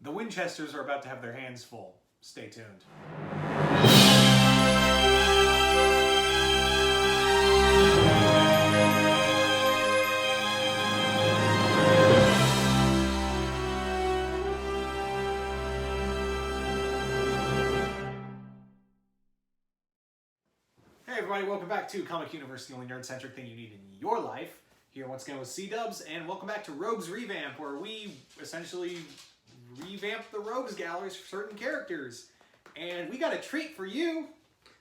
The Winchesters are about to have their hands full. Stay tuned. Hey everybody, welcome back to Comic YOUniverse, the only nerd-centric thing you need in your life. Here once again with C-Dubs, and welcome back to Rogues Revamp, where we essentially revamp the Rogues galleries for certain characters. And we got a treat for you.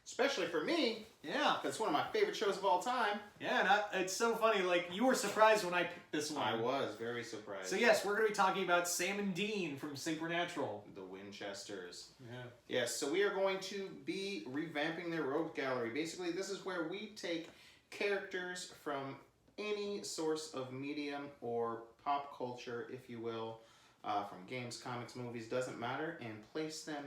Especially for me. Yeah. That's one of my favorite shows of all time. Yeah, and it's so funny, like, you were surprised when I picked this one. I was very surprised. So yes, we're going to be talking about Sam Dean from Supernatural. The Winchesters. Yeah. Yes, so we are going to be revamping their Rogue Gallery. Basically, this is where we take characters from any source of medium or pop culture, if you will, from games, comics, movies, doesn't matter, and place them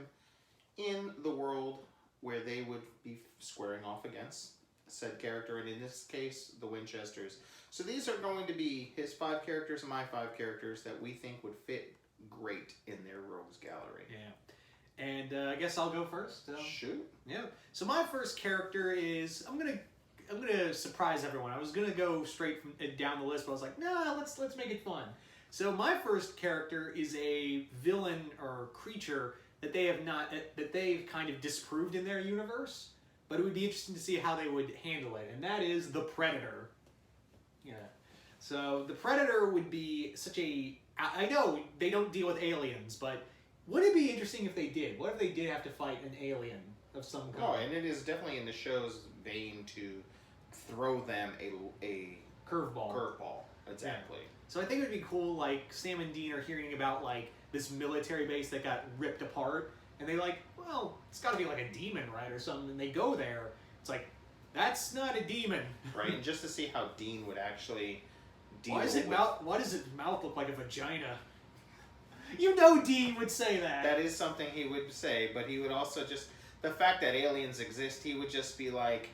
in the world where they would be squaring off against said character, and in this case, the Winchesters. So these are going to be his 5 characters and my 5 characters that we think would fit great in their Rogues Gallery. Yeah. And I guess I'll go first. Shoot. Yeah. So my first character is, I'm gonna surprise everyone. I was gonna go straight from down the list, but I was like, nah, let's make it fun. So my first character is a villain or creature that they've kind of disproved in their universe, but it would be interesting to see how they would handle it, and that is the Predator. Yeah. So the Predator would be such a, I know they don't deal with aliens, but would it be interesting if they did? What if they did have to fight an alien of some kind? Oh, and it is definitely in the show's vein to throw them a curveball. Curveball, exactly. Yeah. So I think it would be cool, like, Sam and Dean are hearing about, like, this military base that got ripped apart, and they like, well, it's got to be like a demon, right, or something, and they go there. It's like, that's not a demon. Right, and just to see how Dean would actually deal Why does with... Why does his mouth look like a vagina? You know Dean would say that. That is something he would say, but he would also just... The fact that aliens exist, he would just be like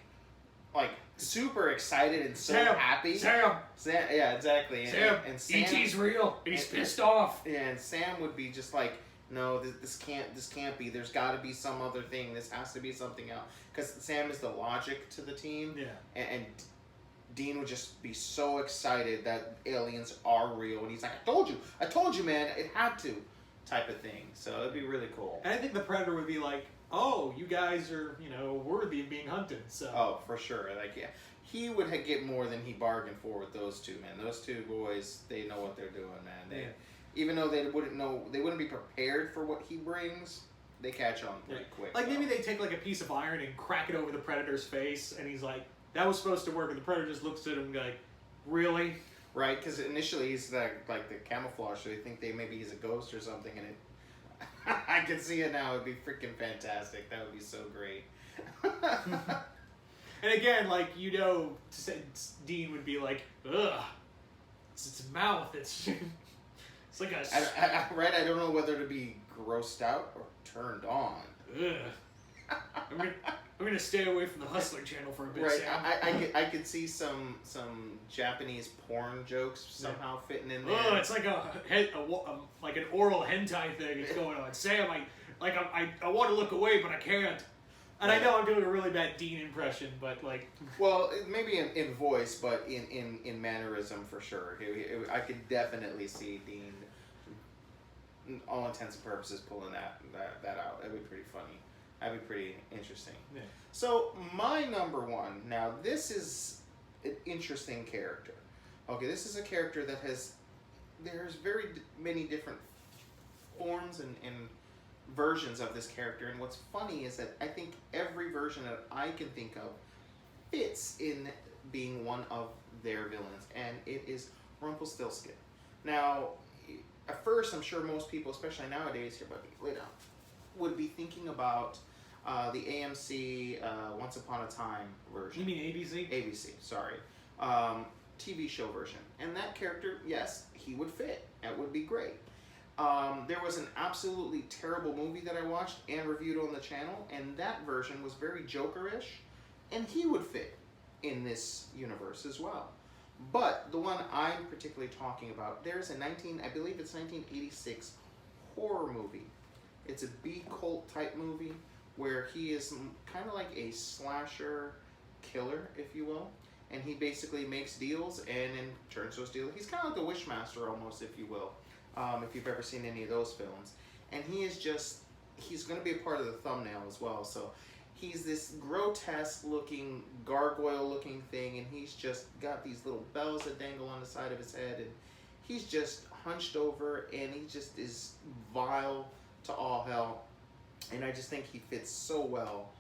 super excited and so happy. Sam! Yeah, exactly. Sam! And Sam, E.T.'s real! He's pissed off! Yeah, and Sam would be just like, no, this can't be. There's got to be some other thing. This has to be something else. Because Sam is the logic to the team. Yeah. And Dean would just be so excited that aliens are real. And he's like, I told you, man, it had to, type of thing. So it'd be really cool. And I think the Predator would be like, oh, you guys are, worthy of being hunted, so... Oh, for sure. Like, yeah. He would get more than he bargained for with those two, man. Those two boys, they know what they're doing, man. Even though they wouldn't be prepared for what he brings, they catch on pretty quick. Like, maybe they take, like, a piece of iron and crack it over the Predator's face, and he's like, that was supposed to work, and the Predator just looks at him and like, really? Right, because initially he's like the camouflage, so they think maybe he's a ghost or something, and I can see it now. It'd be freaking fantastic. That would be so great. And again, like, Dean would be like, ugh, it's its mouth. It's like a... Right, I don't know whether to be grossed out or turned on. Ugh. I'm gonna stay away from the Hustler channel for a bit. Right, Sam. I could see some Japanese porn jokes somehow fitting in there. Oh, it's like like an oral hentai thing is going on. Sam, I want to look away, but I can't. And I know I'm doing a really bad Dean impression, but like... Well, maybe in voice, but in mannerism for sure. I could definitely see Dean, all intents and purposes, pulling that out. That'd be pretty funny. That'd be pretty interesting. Yeah. So, my number one, now this is an interesting character. Okay, this is a character that there's very many different forms and versions of this character, and what's funny is that I think every version that I can think of fits in being one of their villains, and it is Rumpelstiltskin. Now, at first, I'm sure most people, especially nowadays, here, buddy, lay down, would be thinking about the AMC Once Upon a Time version. You mean ABC? ABC, sorry. TV show version. And that character, yes, he would fit. That would be great. There was an absolutely terrible movie that I watched and reviewed on the channel, and that version was very Joker-ish, and he would fit in this universe as well. But the one I'm particularly talking about, there's a I believe it's 1986 horror movie. It's a B-cult type movie where he is kind of like a slasher killer, if you will. And he basically makes deals and then turns those deals. He's kind of like the Wishmaster almost, if you will, if you've ever seen any of those films. And he is just, he's going to be a part of the thumbnail as well. So he's this grotesque looking, gargoyle looking thing, and he's just got these little bells that dangle on the side of his head, and he's just hunched over, and he just is vile to all hell. And I just think he fits so well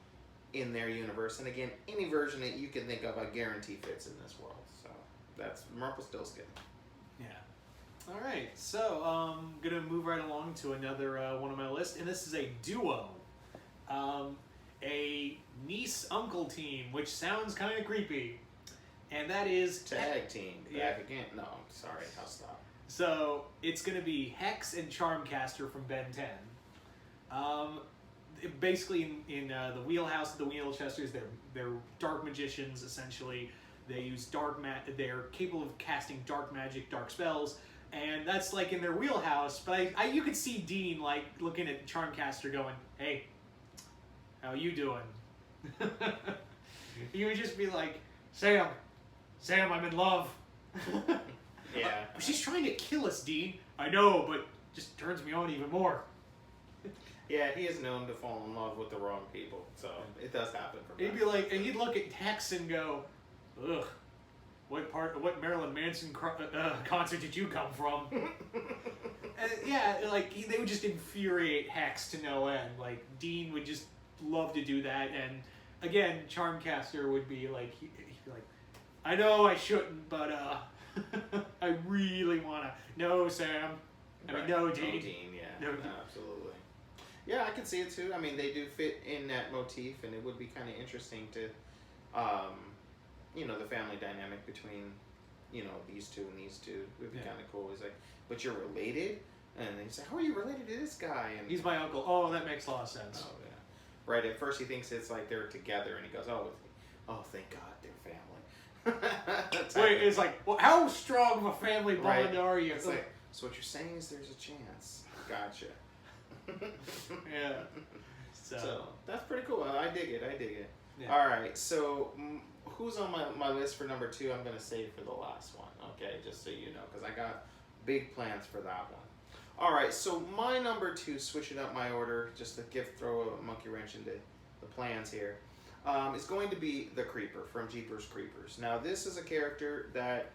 in their universe. And again, any version that you can think of, I guarantee fits in this world. So that's Rumpelstiltskin. Yeah. All right. So I'm gonna move right along to another one on my list, and this is a duo, a niece-uncle team, which sounds kind of creepy, and that is Tag team. Back again. No, I'm sorry. I'll stop. So it's gonna be Hex and Charmcaster from Ben 10. Basically, in the wheelhouse of the Winchesters, they're dark magicians essentially. They use they're capable of casting dark magic, dark spells, and that's like in their wheelhouse. But you could see Dean like looking at Charmcaster, going, "Hey, how you doing?" He would just be like, Sam, I'm in love." Yeah. She's trying to kill us, Dean. I know, but just turns me on even more. Yeah, he is known to fall in love with the wrong people, so it does happen for He'd be like, and he'd look at Hex and go, "Ugh, what Marilyn Manson concert did you come from?" Yeah, like they would just infuriate Hex to no end. Like Dean would just love to do that, and again, Charmcaster would be like, he'd be like, "I know I shouldn't, but I really wanna." "No, Sam." I mean, no, Dean. No, Dean, yeah. No, Absolutely. Yeah, I can see it too. I mean, they do fit in that motif, and it would be kind of interesting to, the family dynamic between, these two and these two. It would be kind of cool. He's like, "But you're related?" And then he's like, "How are you related to this guy?" And he's my uncle. Oh, that makes a lot of sense. Oh, yeah. Right, at first he thinks it's like they're together, and he goes, oh, thank God, they're family. Wait, it's like, well, how strong of a family bond are you? It's like, so what you're saying is there's a chance. Gotcha. Yeah. So that's pretty cool. I dig it. Yeah. All right, so who's on my list for number 2? I'm going to save for the last one, okay, just so you know, because I got big plans for that one. All right, so my number 2, switching up my order, just to throw a monkey wrench into the plans here, is going to be the Creeper from Jeepers Creepers. Now, this is a character that,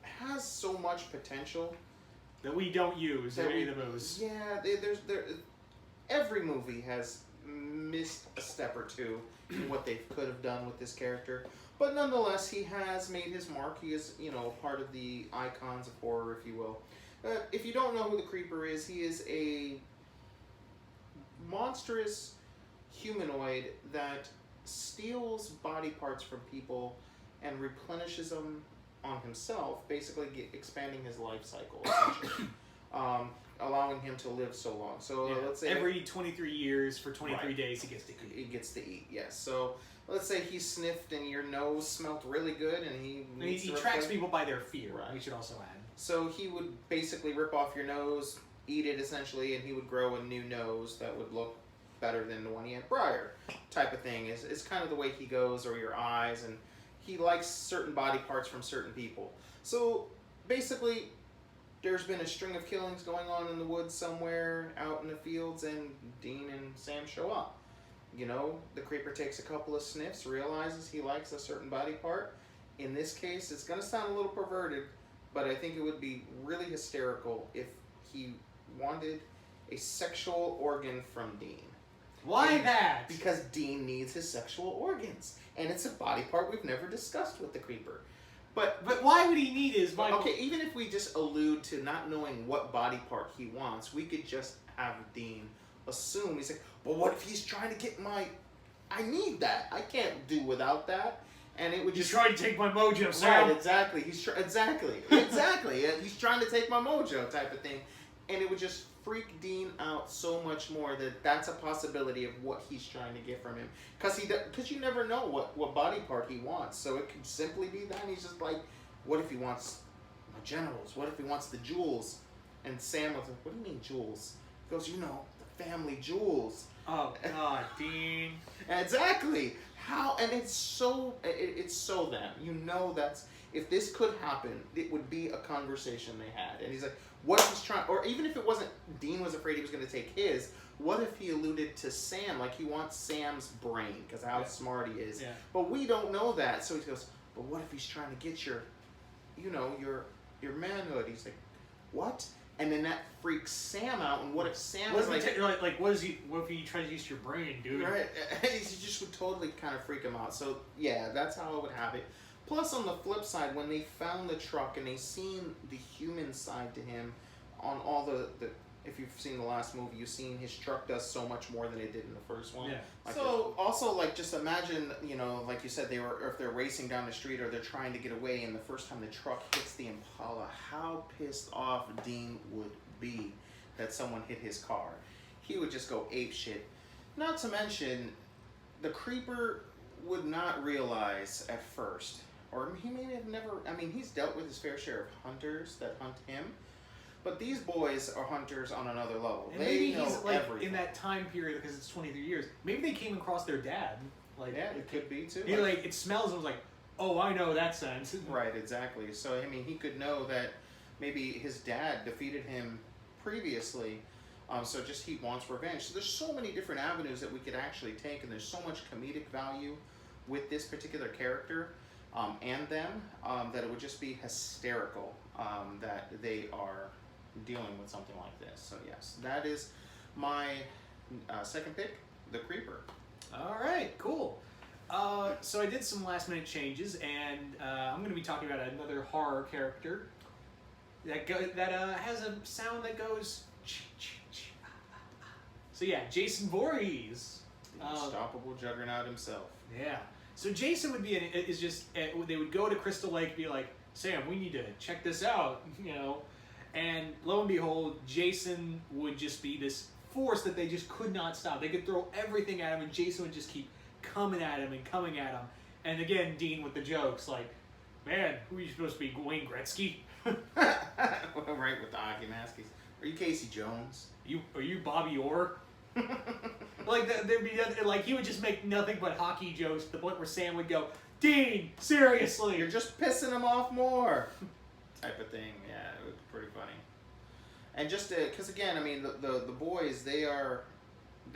has so much potential that we don't use in any of the movies. Yeah, every movie has missed a step or two in what they could have done with this character. But nonetheless, he has made his mark. He is, part of the icons of horror, if you will. If you don't know who the Creeper is, he is a monstrous humanoid that steals body parts from people and replenishes them on himself, basically expanding his life cycle, essentially. Allowing him to live so long. So let's say every 23 years for 23 days he gets to eat. He gets to eat, yes. So let's say he sniffed and your nose smelled really good, and he tracks people by their fear. Right. We should also add. So he would basically rip off your nose, eat it essentially, and he would grow a new nose that would look better than the one he had prior, type of thing. Is kind of the way he goes, or your eyes, and he likes certain body parts from certain people. So basically, there's been a string of killings going on in the woods somewhere out in the fields, and Dean and Sam show up. The Creeper takes a couple of sniffs, realizes he likes a certain body part. In this case, it's going to sound a little perverted, but I think it would be really hysterical if he wanted a sexual organ from Dean. Why that? Because Dean needs his sexual organs, and it's a body part we've never discussed with the Creeper. But why would he need his body? Okay, even if we just allude to not knowing what body part he wants, we could just have Dean assume, he's like, "But what if he's trying to get I need that. I can't do without that." And it would He's just trying to take my mojo, Sam. Right, exactly. Exactly. He's trying to take my mojo, type of thing, and it would just freak Dean out so much more that's a possibility of what he's trying to get from him. Because you never know what body part he wants. So it could simply be that he's just like, what if he wants my genitals? What if he wants the jewels? And Sam was like, what do you mean jewels? He goes, the family jewels. Oh God, Dean. Exactly. How? And it's so them. That's, if this could happen, it would be a conversation they had. And he's like, what if he's trying, or even if it wasn't, Dean was afraid he was going to take his, what if he alluded to Sam, like he wants Sam's brain, because how smart he is. Yeah. But we don't know that. So he goes, but what if he's trying to get your manhood? He's like, what? And then that freaks Sam out. And what if Sam was like, what if he tries to use your brain, dude? Right. He just would totally kind of freak him out. So yeah, that's how I would have it. Plus, on the flip side, when they found the truck and they seen the human side to him, on all the if you've seen the last movie, you've seen his truck does so much more than it did in the first one. Yeah. Like so also, like, just imagine, like you said, if they're racing down the street or they're trying to get away, and the first time the truck hits the Impala, how pissed off Dean would be that someone hit his car. He would just go ape shit. Not to mention, the creeper would not realize at first, or he may have never, he's dealt with his fair share of hunters that hunt him. But these boys are hunters on another level. And they maybe know he's like everything. in that time period, because it's 23 years. Maybe they came across their dad. Like, yeah, it could be too. He it smells and was like, oh, I know that sense. Right, exactly. So he could know that maybe his dad defeated him previously. So just he wants revenge. So there's so many different avenues that we could actually take, and there's so much comedic value with this particular character and them that it would just be hysterical that they are dealing with something like this. So yes, that is my second pick, the Creeper. All right, cool. So I did some last minute changes, and I'm going to be talking about another horror character that has a sound that goes. So yeah, Jason Voorhees, The unstoppable juggernaut himself. Yeah. So Jason would be they would go to Crystal Lake and be like, Sam, we need to check this out, And lo and behold, Jason would just be this force that they just could not stop. They could throw everything at him, and Jason would just keep coming at him and coming at him. And again, Dean with the jokes, like, man, who are you supposed to be, Wayne Gretzky? Right, with the hockey maskies. Are you Casey Jones? Are you Bobby Orr? There'd be nothing, like, he would just make nothing but hockey jokes to the point where Sam would go, Dean, seriously! You're just pissing him off more. Type of thing. Yeah, it was pretty funny. And just because again, the boys, they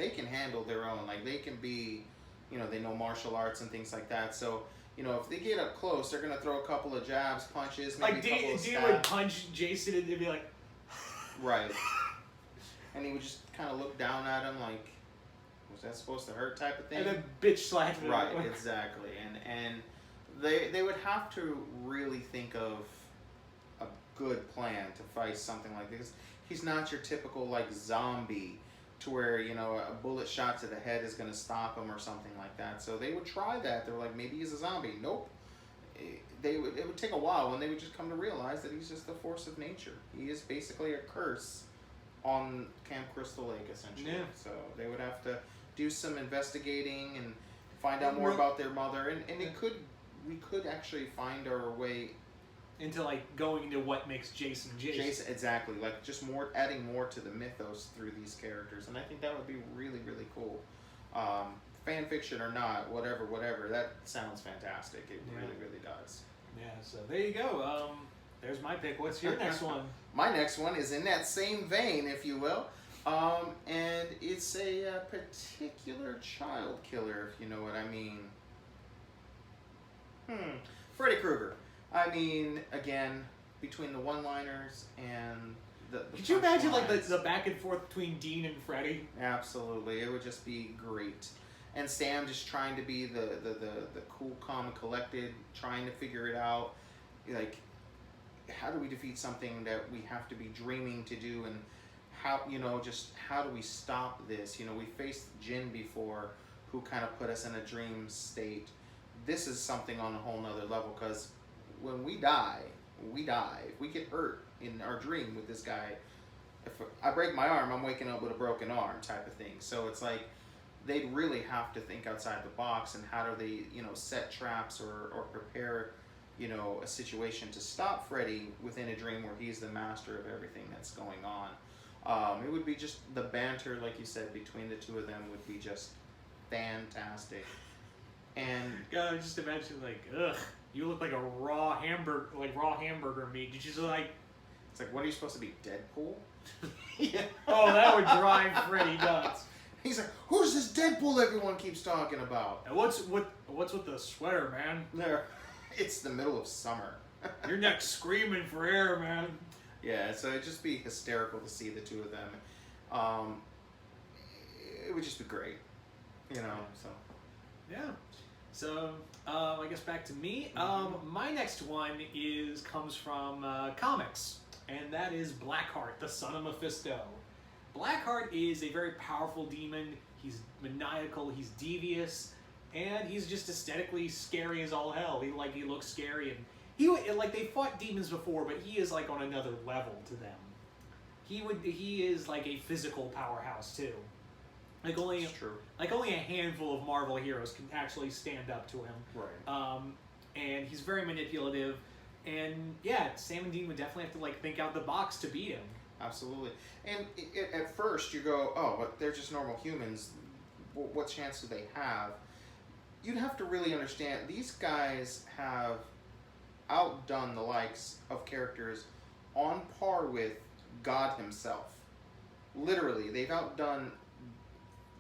can handle their own. Like, they can be, they know martial arts and things like that. So if they get up close, they're gonna throw a couple of jabs, punches, maybe like a couple of Dean stabs. would punch Jason and they'd be like, right. And he would just kind of look down at him like, was that supposed to hurt, type of thing? and then bitch slap him. Right, exactly. And they would have to really think of a good plan to fight something like this. He's not your typical like zombie to where a bullet shot to the head is going to stop him or something like that. So they would try that. They're like, maybe he's a zombie. Nope. It would take a while, and they would just come to realize that he's just the force of nature. He is basically a curse on Camp Crystal Lake, essentially. Yeah. So they would have to do some investigating and find out more about their mother, and we could actually find our way into like going into what makes Jason Jason. Exactly, like just adding more to the mythos through these characters, and I think that would be really, really cool. Fan fiction or not, whatever, that sounds fantastic. It really, really does. Yeah, so there you go. There's my pick. What's your next one? My next one is in that same vein, if you will. And it's a particular child killer, if you know what I mean. Freddy Krueger. Again, between the one-liners and the Could you imagine like punchlines. the back and forth between Dean and Freddy? Absolutely, it would just be great. And Sam just trying to be the cool, calm, and collected, trying to figure it out. Like, how do we defeat something that we have to be dreaming to do, and how do we stop this? We faced Jinn before, who kind of put us in a dream state. This is something on a whole nother level, because when we die, we die. If we get hurt in our dream with this guy, if I break my arm, I'm waking up with a broken arm, type of thing. So it's like they'd really have to think outside the box, and how do they set traps or prepare you know, a situation to stop Freddy within a dream where he's the master of everything that's going on. It would be just the banter, like you said, between the two of them would be just fantastic. And God, just imagine like, ugh, you look like a raw hamburger meat. Did you just like? it's like, what are you supposed to be, Deadpool? Yeah. Oh, that would drive Freddy nuts. He's like, who's this Deadpool everyone keeps talking about? And what's with the sweater, man? There, it's the middle of summer. Your neck's screaming for air, man. Yeah, so it'd just be hysterical to see the two of them. It would just be great, you know. So Yeah. So I guess back to me. My next one comes from comics, and that is Blackheart, the son of Mephisto. Blackheart is a very powerful demon. He's maniacal. He's devious, and he's just aesthetically scary as all hell. He looks scary, and they fought demons before, but he is like on another level to them. He is like a physical powerhouse too. Like only a handful of Marvel heroes can actually stand up to him. right. And he's very manipulative, and yeah, Sam Dean would definitely have to like think out the box to beat him. Absolutely. And at first you go, oh, but they're just normal humans. What chance do they have? You'd have to really understand, these guys have outdone the likes of characters on par with God himself. Literally, they've outdone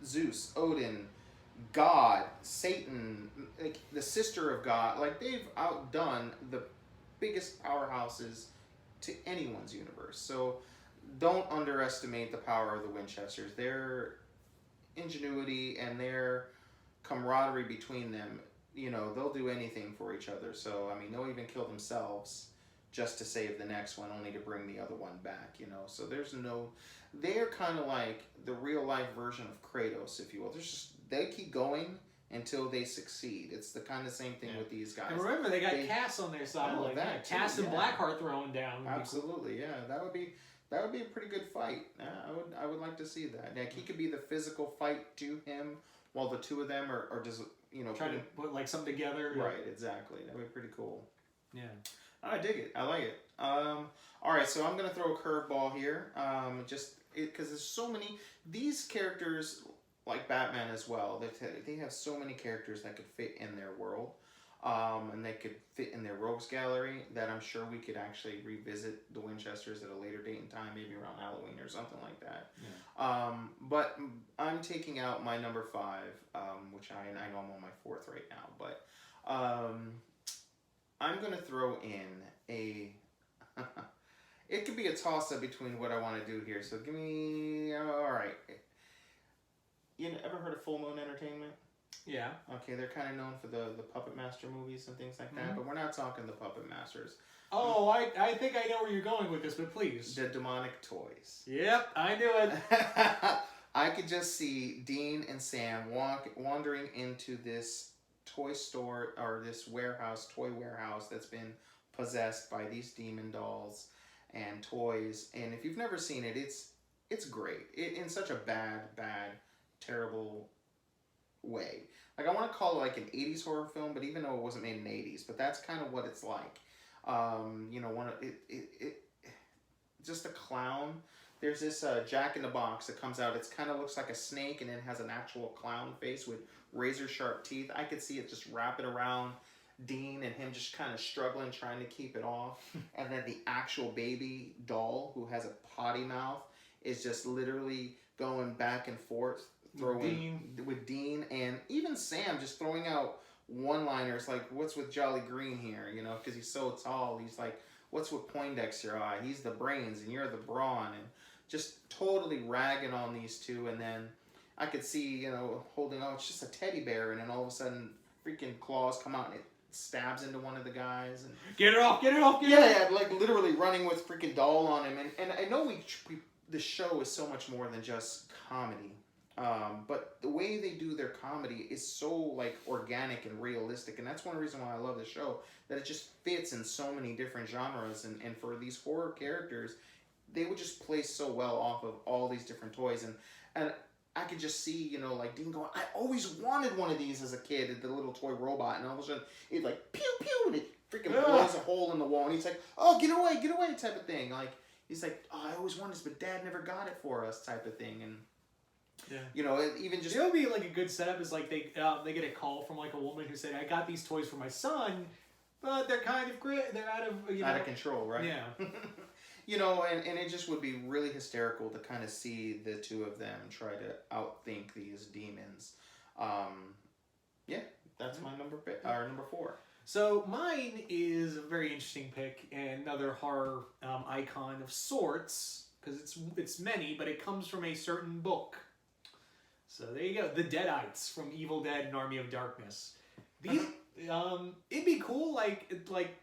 Zeus, Odin, God, Satan, like the sister of God. Like, they've outdone the biggest powerhouses to anyone's universe. So don't underestimate the power of the Winchesters. Their ingenuity and their camaraderie between them, you know, they'll do anything for each other. So, I mean, they'll even kill themselves just to save the next one, only to bring the other one back, you know. So they're kind of like the real life version of Kratos, if you will. They keep going until they succeed. It's the kind of same thing with these guys. And remember, they got Cass on their side. Oh, like that too, Cass and yeah. Blackheart throwing down. Absolutely, yeah. That would be a pretty good fight. I would like to see that. Like, he could be the physical fight to him, while the two of them are just, you know, trying to put like something together. Right, exactly. That would be pretty cool. Yeah. I dig it. I like it. All right, so I'm gonna throw a curveball here. Because there's so many these characters, like Batman as well. They have so many characters that could fit in their world, and they could fit in their rogues gallery. That I'm sure we could actually revisit the Winchesters at a later date and time, maybe around Halloween or something like that. Yeah. But I'm taking out my number 5, which I know I'm on my 4th right now, but. I'm going to throw in a... it could be a toss-up between what I want to do here. So give me... Alright. You ever heard of Full Moon Entertainment? Yeah. Okay, they're kind of known for the Puppet Master movies and things like that. But we're not talking the Puppet Masters. Oh, I think I know where you're going with this, but please. The demonic toys. Yep, I knew it. I could just see Dean and Sam wandering into this toy store, or this toy warehouse that's been possessed by these demon dolls and toys. And if you've never seen it, it's great. In such a bad, terrible way. Like, I want to call it like an 80s horror film, but even though it wasn't made in the 80s, but that's kind of what it's like. You know, just a clown. There's this Jack in the Box that comes out. It kind of looks like a snake, and then has an actual clown face with razor sharp teeth. I could see it just wrapping around Dean and him just kind of struggling, trying to keep it off. And then the actual baby doll, who has a potty mouth, is just literally going back and forth, with Dean, and even Sam just throwing out one-liners like, "What's with Jolly Green here?" You know, because he's so tall. He's like, "What's with Poindexter Eye? He's the brains, and you're the brawn," and just totally ragging on these two. And then I could see, you know, it's just a teddy bear, and then all of a sudden, freaking claws come out and it stabs into one of the guys. And get it off! Yeah, like literally running with freaking doll on him. And I know the show is so much more than just comedy. But the way they do their comedy is so like organic and realistic, and that's one reason why I love the show, that it just fits in so many different genres. And for these horror characters, they would just play so well off of all these different toys. And I could just see, you know, like Dean going, "I always wanted one of these as a kid," the little toy robot, and all of a sudden it like pew pew and it freaking blows a hole in the wall, and he's like, "Oh, get away, type of thing. Like he's like, "Oh, I always wanted this, but Dad never got it for us," type of thing. And you know, even just it would be like a good setup is like they get a call from like a woman who said, "I got these toys for my son, but they're kind of great. They're out of control, right?" Yeah. You know, and it just would be really hysterical to kind of see the two of them try to outthink these demons. Yeah, that's my number 4. So mine is a very interesting pick, and another horror icon of sorts, because it's many, but it comes from a certain book. So there you go, The Deadites from Evil Dead and Army of Darkness. These, it'd be cool, like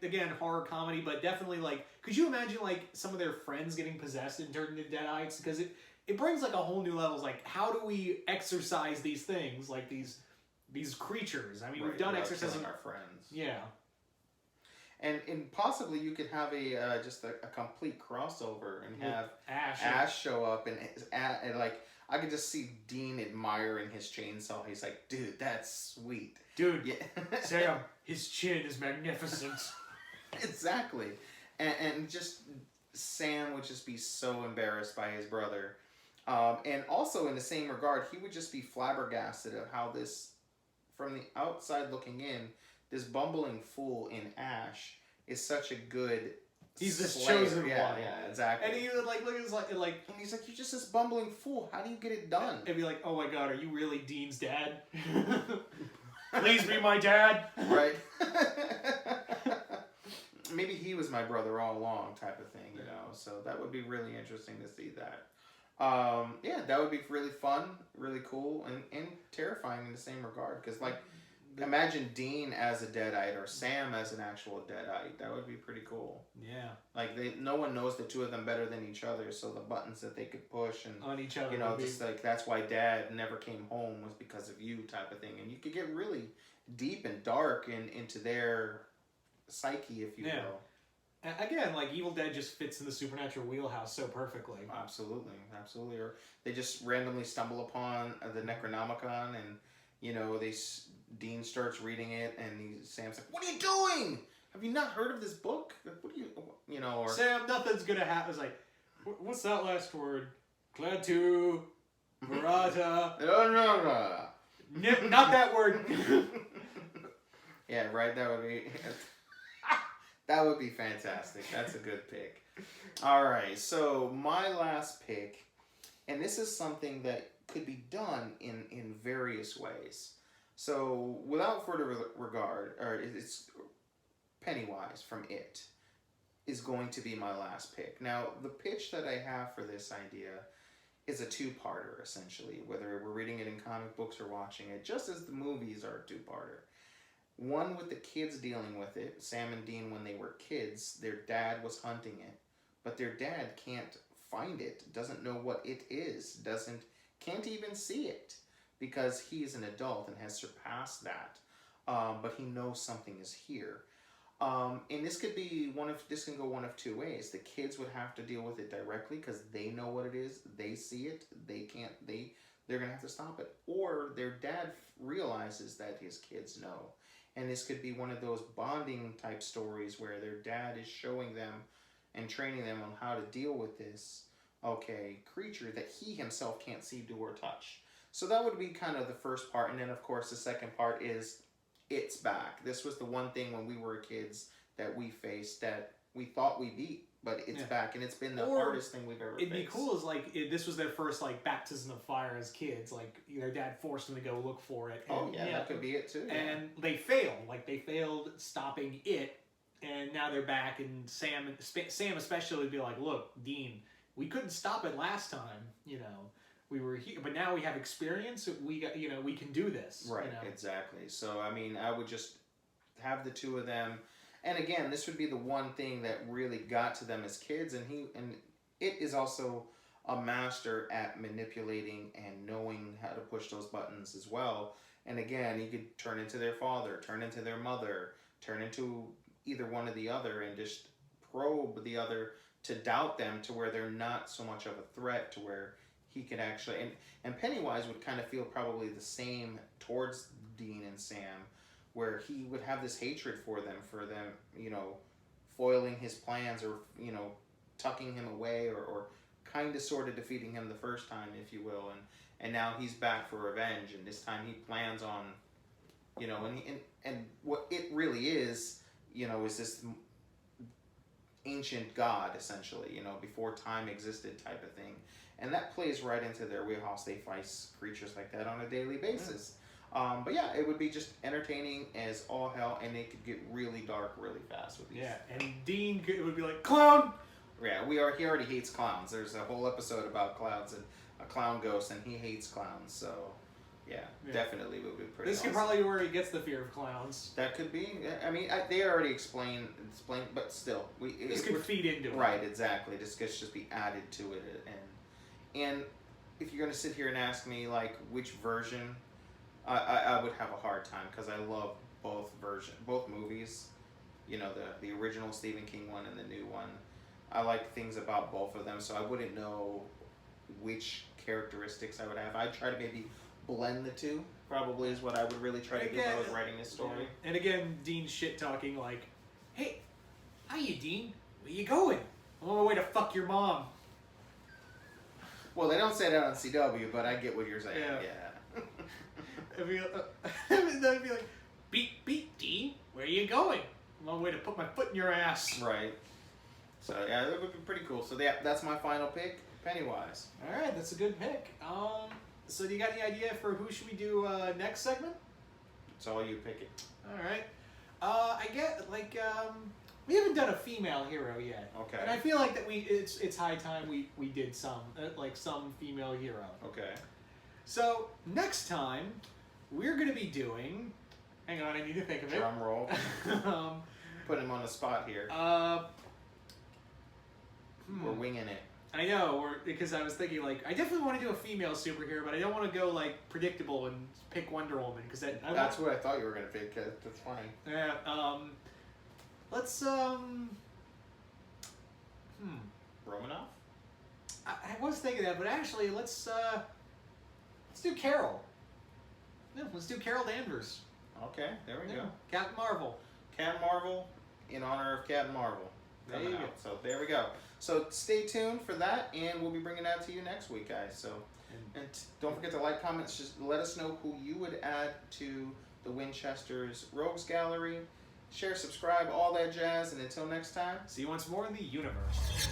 again, horror comedy, but definitely like, could you imagine like some of their friends getting possessed and turned into Deadites? Because it brings like a whole new level. Like, how do we exorcise these things, like these creatures? I mean, we've done exorcism. Our friends. Yeah. And possibly you could have just a complete crossover and have Ash show up and like I could just see Dean admiring his chainsaw. He's like, "Dude, that's sweet, dude. Yeah. Sam, his chin is magnificent." Exactly, and just Sam would just be so embarrassed by his brother, and also in the same regard, he would just be flabbergasted of how this, from the outside looking in, this bumbling fool in Ash is such a good. He's this slayer. chosen one. Yeah, exactly. And he would like look at his like, and he's like, "You're just this bumbling fool. How do you get it done?" And be like, "Oh my God, are you really Dean's dad? Please be my dad." Right. Maybe he was my brother all along, type of thing, you know. So that would be really interesting to see that. Yeah, that would be really fun, really cool, and terrifying in the same regard. Because like, imagine Dean as a Deadite or Sam as an actual Deadite. That would be pretty cool. Yeah. Like no one knows the two of them better than each other, so the buttons that they could push and on each other, you know, just like that's why Dad never came home was because of you, type of thing. And you could get really deep and dark into their psyche, if you will. And again, like Evil Dead just fits in the supernatural wheelhouse so perfectly. Absolutely. Or they just randomly stumble upon the Necronomicon, and you know Dean starts reading it, and Sam's like, "What are you doing? Have you not heard of this book? What do you know?" Or Sam, nothing's gonna happen. It's like, what's that last word? Clatu, Murata. No. Not that word. Yeah, right. That would be. That would be fantastic. That's a good pick. All right, so my last pick, and this is something that could be done in various ways. So, without further regard, it's Pennywise from It is going to be my last pick. Now, the pitch that I have for this idea is a two-parter, essentially, whether we're reading it in comic books or watching it, just as the movies are a two-parter. One with the kids dealing with it. Sam and Dean, when they were kids, their dad was hunting it, but their dad can't find it, doesn't know what it is, can't even see it, because he's an adult and has surpassed that. But he knows something is here. And this can go one of two ways. The kids would have to deal with it directly because they know what it is, they see it, they're gonna have to stop it. Or their dad realizes that his kids know. And this could be one of those bonding type stories where their dad is showing them and training them on how to deal with this creature that he himself can't see, do, or touch. So that would be kind of the first part. And then, of course, the second part is It's back. This was the one thing when we were kids that we faced that we thought we beat, but it's back. And it's been the hardest thing we've ever faced. It'd be cool as this was their first baptism of fire as kids. Like their dad forced them to go look for it. And, that could be it too. Yeah. And they failed. They failed stopping it. And now they're back. And Sam especially would be like, "Look, Dean, we couldn't stop it last time. We were here, but now we have experience. We can do this." Right. Exactly. So I mean, I would just have the two of them. And again, this would be the one thing that really got to them as kids, and it is also a master at manipulating and knowing how to push those buttons as well. And again, he could turn into their father, turn into their mother, turn into either one or the other, and just probe the other to doubt them to where they're not so much of a threat, to where he could actually, and Pennywise would kind of feel probably the same towards Dean and Sam, where he would have this hatred for them, you know, foiling his plans, or, you know, tucking him away, or kind of sort of defeating him the first time, if you will, and now he's back for revenge, and this time he plans on, you know, and what it really is, you know, is this ancient god, essentially, you know, before time existed type of thing. And that plays right into their wheelhouse. They fight creatures like that on a daily basis. But yeah, it would be just entertaining as all hell, and it could get really dark really fast with these. Yeah, and Dean would be like, clown! Yeah, he already hates clowns. There's a whole episode about clowns and a clown ghost, and he hates clowns, so yeah. Definitely would be pretty This could probably be where he gets the fear of clowns. That could be. I mean, they already explained, but still. This could feed into it. Right, exactly. This could just be added to it. And if you're going to sit here and ask me, like, which version, I would have a hard time, because I love both movies. You know, the original Stephen King one and the new one. I like things about both of them, so I wouldn't know which characteristics I would have. I'd try to maybe blend the two, probably, is what I would really try to do if I was writing this story. And again, Dean shit talking like, hey, hiya, Dean. Where you going? I'm on my way to fuck your mom. Well, they don't say that on CW, but I get what you're saying. Yeah. They'd be like, beep, Dean. Where you going? I'm on my way to put my foot in your ass. Right. So yeah, that would be pretty cool. So that's my final pick, Pennywise. All right, that's a good pick. So do you got any idea for who should we do next segment? It's all you pick it. All right. I get we haven't done a female hero yet. Okay. And I feel like that it's high time we did some female hero. Okay. So next time we're gonna be doing. Hang on, I need to think of it. Drum roll. Put him on the spot here. We're winging it. I know, because I was thinking, like, I definitely want to do a female superhero, but I don't want to go, like, predictable and pick Wonder Woman, because that's what I thought you were going to pick, because that's funny. Yeah, let's, Romanoff? I was thinking that, but actually, let's do Carol. Yeah, let's do Carol Danvers. Okay, there we go. Captain Marvel. Captain Marvel, in honor of Captain Marvel. There you go. So there we go. So stay tuned for that, and we'll be bringing that to you next week, guys. So, and don't forget to like, comments. Just let us know who you would add to the Winchesters Rogues Gallery. Share, subscribe, all that jazz. And until next time, see you once more in the universe.